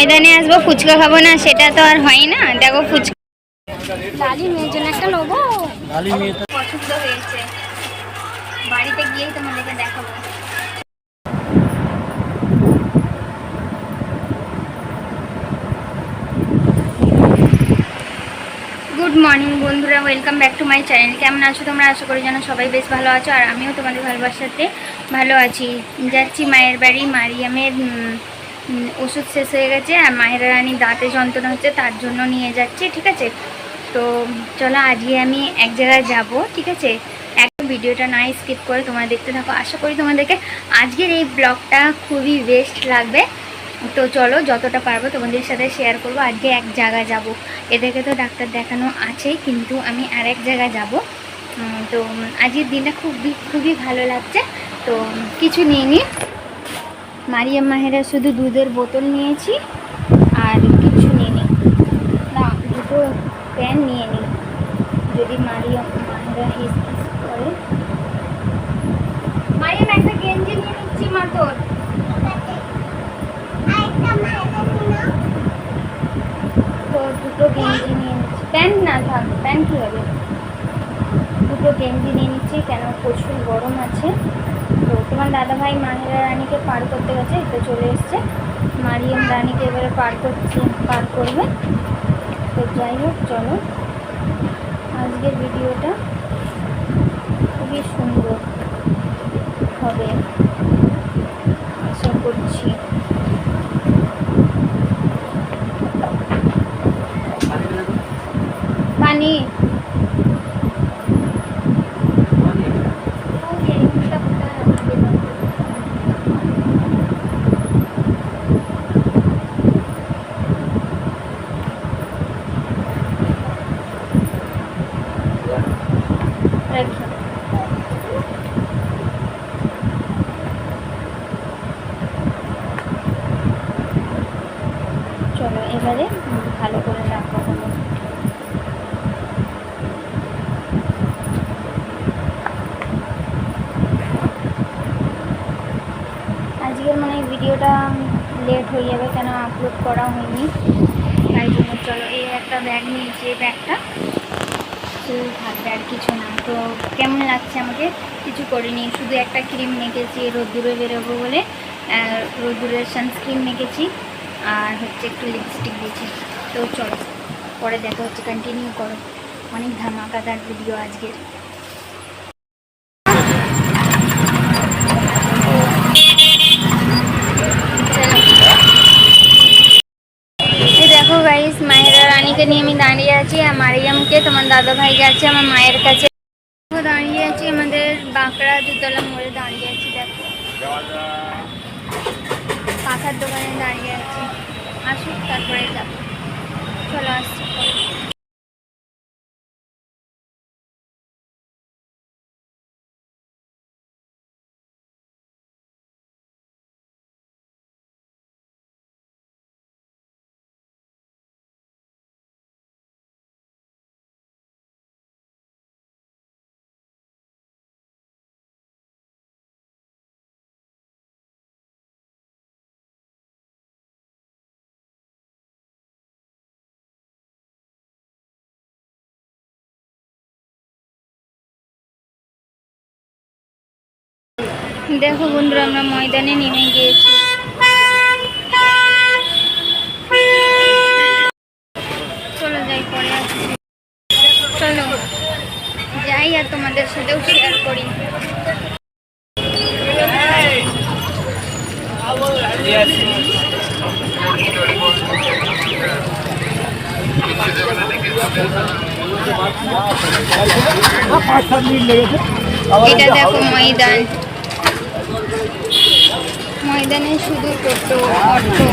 ময়দানে আসবো, ফুচকা খাবো না সেটা তো আর হয় না। দেখো ফুচকা লালি মেয়ের জন্য একটা নেবো, পছন্দ হয়েছে, বাড়িতে গিয়েই তোমাদেরকে দেখাবো। গুড মর্নিং বন্ধুরা, welcome back to my channel. কেমন আছো তোমরা? আশা করি যেন সবাই বেশ ভালো আছো, আর আমিও তোমাদের ভালোবাসাতে ভালো আছি। যাচ্ছি মায়ের বাড়ি। মারিয়ামের ওষুধ শেষ হয়ে গেছে, আর মায়ের রানী দাঁতে যন্ত্রণা হচ্ছে, তার জন্য নিয়ে যাচ্ছি। ঠিক আছে, তো চলো আজকে আমি এক জায়গায় যাব। ঠিক আছে, একদম ভিডিওটা না স্কিপ করে তোমরা দেখতে থাকো। আশা করি তোমাদেরকে আজকের এই ব্লগটা খুবই বেস্ট লাগবে। তো চলো যতটা পারবো তোমাদের সাথে শেয়ার করবো। আজকে এক জায়গায় যাব, এদেরকে তো ডাক্তার দেখানো আছেই, কিন্তু আমি আর এক জায়গায় যাব। তো আজকের দিনটা খুবই ভালো লাগছে। তো কিছু নিয়ে নিই, মারিয়াম মাহেরা শুধু দুধের বোতল নিয়েছি, আর কিছু নিয়ে নিই না, দুটো প্যান নিয়ে নিই, যদি মারিয়াম মাহেরা হিস করে। মারিয়াম একটা গেঞ্জি নিয়ে নিচ্ছি মা তোর। তো দুটো গেঞ্জি নিয়ে নিচ্ছি, প্যান্ট না থাক, প্যান্ট কী হবে, দুটো গেঞ্জি নিয়ে নিচ্ছি, কেন প্রচুর গরম আছে। তো তোমার দাদাভাই মাহিরা রানীকে পার করতে গেছে, তো চলে এসছে। মারিয়াম রানীকে এবারে পার করবে। তো যাই হোক, চলো আজকের ভিডিওটা খুবই সুন্দর হবে আশা করছি। পানি চলো এবারে ভালো করে রাখা হলো। আজকের মানে ভিডিওটা লেট হয়ে যাবে, কেন আপলোড করা হয়নি, তাই জন্য। চলো এই একটা ব্যাগ নিয়েছি, এই ব্যাগটা থাকবে আর কিছু না। তো কেমন লাগছে আমাকে? কিছু করিনি, শুধু একটা ক্রিম মেখেছি রোদ্দুরে বেরোবো বলে, রোদ্দুরের সানস্ক্রিন মেখেছি, আর হচ্ছে একটু লিপস্টিক দিয়েছি। তো চলো পরে দেখা হচ্ছে, কন্টিনিউ করো, অনেক ধামাকাদার ভিডিও আজকের। দেখো গাইস, মাহিরা রানীকে নিয়ে আমি দাঁড়িয়ে আছি, আর মারিয়ামকে তোমার দাদা ভাই যাচ্ছে আমার মায়ের কাছে। দাঁড়িয়ে আছি আমাদের বাঁকড়া দুতলা মোড়ে দাঁড়িয়ে আছি। দেখো পাখার দোকানে দাঁড়িয়ে আছি, আসুক তারপরে যাবো। চলো আসছি। দেখো বন্ধুরা, আমরা ময়দানে নেমে গিয়েছি। চলো যাই, পরে আসছি। চলো যাই আর তোমাদের সাথেও শেয়ার করি। এটা দেখো ময়দান, ময়দানে শুধু টোটো অটো।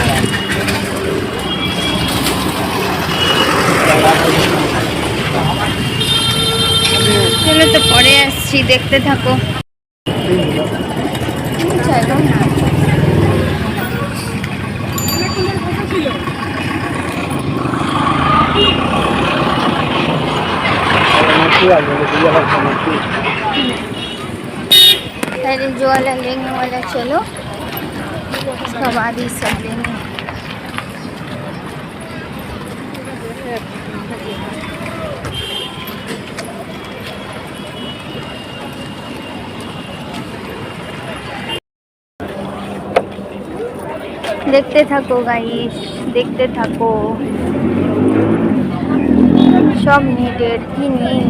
চলো তো পরে আসছি, দেখতে থাকো। চলো না, पहले जो वाला लेंगे वाला चलो, उसके बाद ही सब लेंगे। দেখতে থাকো গাইস, দেখতে থাকো। সব নেটের কি নেই।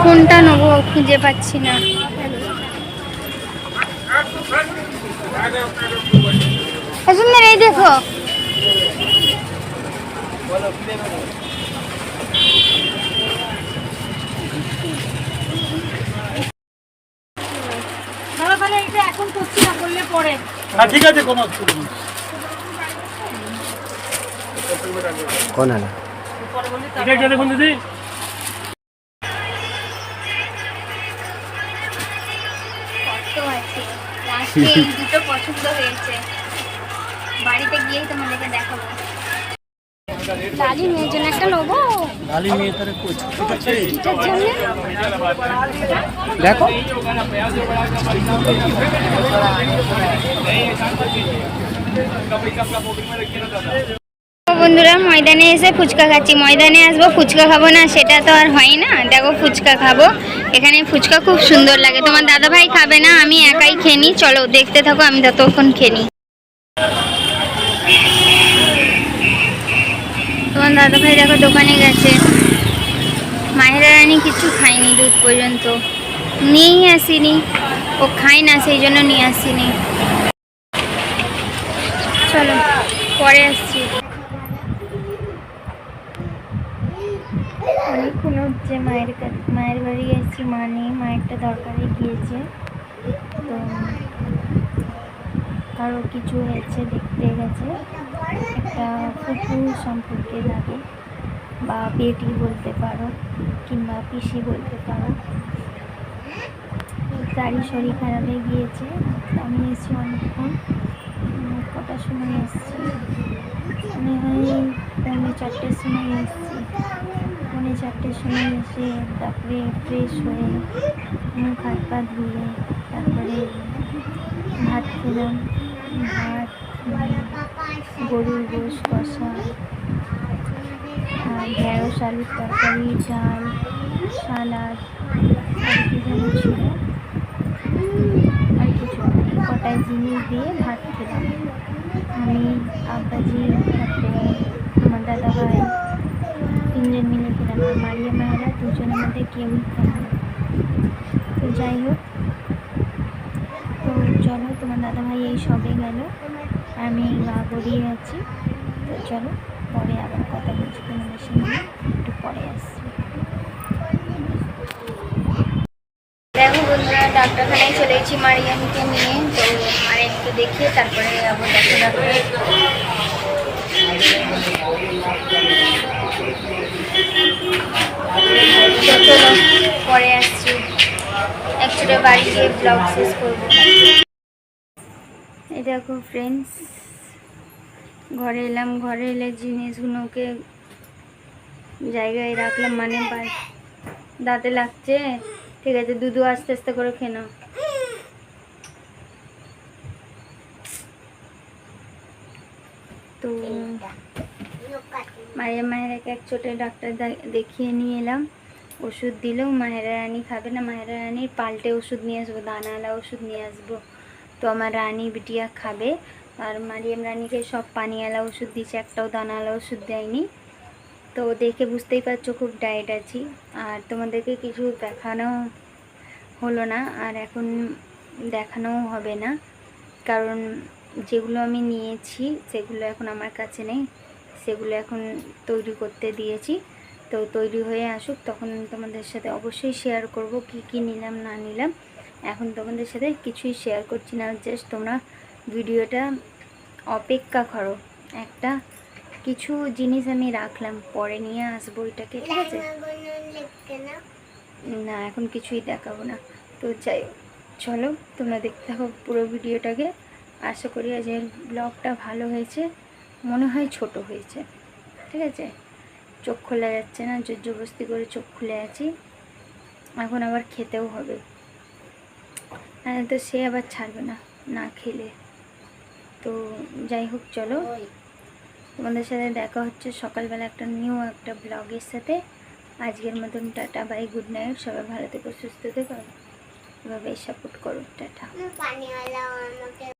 কোনটা নেবো খুঁজে পাচ্ছি না। সুন্দর, এই দেখো। এখন করছি না, করলে পরে। ঠিক আছে, কোনো অসুবিধা নেই। কোন আলা এটা কি দেখুন দিদি, কত আছে লাস্টে এই দুটো পছন্দ হয়েছে। বাড়িতে গিয়েই তোমাদেরকে দেখাবো। লালি মেয়ের জন্য একটা নেবো। লালি মেয়ে তারে কোচ ঠিক আছে, এটার জন্য দেখো। বন্ধুরা ময়দানে এসে ফুচকা খাচ্ছি। ময়দানে আসবো ফুচকা খাবো না সেটা তো আর হয় না। দেখো ফুচকা খাবো, এখানে ফুচকা খুব সুন্দর লাগে। তোমার দাদা ভাই খাবে না, আমি একাই খেয়ে নিই। চলো দেখতে থাকো, আমি ততক্ষণ খেয়ে নিই। তোমার দাদা ভাই দেখো দোকানে গেছে। মাহেরা রানী কিছু খায়নি দুধ পর্যন্ত, নিয়েই আসিনি। ও খায় না সেই জন্য নিয়ে আসিনি। চলো পরে আসছি। অনেকক্ষণ হচ্ছে মায়ের বাড়ি এসেছি। মা নেই, মায়েরটা দরকারে গিয়েছে। তো কারো কিছু হয়েছে দেখতে গেছে, একটা ফুফু সম্পর্কে লাগে বা বেটি বলতে পারো কিংবা পিসি বলতে পারো। তারই শরীর খারাপ হয়ে গিয়েছে। আমি এসেছি অনেকক্ষণ। কটার সময় এসেছি, মনে হয় 4:30 সময় এসেছি। 4:30 সময় এসে তারপরে ফ্রেশ হয়ে মুখ হাত পা ধুয়ে তারপরে ভাত খেলাম। ভাত, গরুর গোশ কষা, ঢেঁড়স আলুর তরকারি, ডাল, সালাদ, আর কি যেন ছিল, আর কিছু কটায় জিনিস দিয়ে ভাত খেলাম। আমি, আব্বাজি, তারপরে আমার দাদা ভাই, 3জন মিলে খেলাম। আর মারিয়া মায়েরা 2জনের মধ্যে কেউই খায় না। তো যাই হোক, তো চলো তোমার দাদা ভাই এই সবে গেল, আমি গা গড়িয়ে আছি। তো চলো পরে আবার কথা বলছি তোমাদের সঙ্গে, একটু পরে আসছি। দেখো বন্ধুরা ডাক্তারখানায় চলে এসেছি মারিয়ামকে নিয়ে। তো মারিয়ামকে দেখিয়ে তারপরে যাবো ডাক্তার। চলো পরে আসছি, একচুয়ালি বাড়ি গিয়ে ব্লগ শেষ করবো। এই দেখো ফ্রেন্ডস, ঘরে এলাম। ঘরে এলে জিনিসগুলোকে জায়গায় রাখলাম, মানে দাঁতে লাগছে। ঠিক আছে, দুধু আস্তে আস্তে করে খেয়ে নাও। তো মায়ের এক চোটে ডাক্তার দেখিয়ে নিয়ে এলাম। ওষুধ দিলেও মাহেরা রানী খাবে না। মাহেরা রানীর পাল্টে ওষুধ নিয়ে আসবো, দানাওয়ালা ওষুধ নিয়ে আসবো। তো আমার রানী বিটিয়া খাবে। আর মারিয়াম রানীকে সব পানিওয়ালা ওষুধ দিয়েছে, একটাও দানাওয়ালা ওষুধ দেয়নি। তো দেখে বুঝতেই পারছো খুব ডায়েট আছি। আর তোমাদেরকে কিছু দেখানো হলো না, আর এখন দেখানোও হবে না, কারণ যেগুলো আমি নিয়েছি সেগুলো এখন আমার কাছে নেই। সেগুলো এখন তৈরি করতে দিয়েছি। তো তৈরি হয়ে আসুক, তখন তোমাদের সাথে অবশ্যই শেয়ার করব কি কি নিলাম না নিলাম। এখন তোমাদের সাথে কিছুই শেয়ার করছি না, জাস্ট তোমরা ভিডিওটা অপেক্ষা করো। একটা কিছু জিনিস আমি রাখলাম, পরে নিয়ে আসবো এটাকে, ঠিক আছে? না এখন কিছুই দেখাবো না। তো যাই, চলো তোমরা দেখতে থাকো পুরো ভিডিওটাকে। আশা করি আজকের ব্লগটা ভালো হয়েছে। মনে হয় ছোট হয়েছে, ঠিক আছে। চোখ খোলা যাচ্ছে না, জোর জবরদস্তি করে চোখ খুলে আছি। এখন আবার খেতেও হবে, তো সে আবার ছাড়বে না না খেলে। তো যাই হোক, চলো তোমাদের সাথে দেখা হচ্ছে সকালবেলা একটা নিউ একটা ব্লগের সাথে। আজকের মতন টাটা, বাই, গুড নাইট। সবাই ভালো থেকো, সুস্থ থেকো, এভাবে সাপোর্ট করো। টাটা।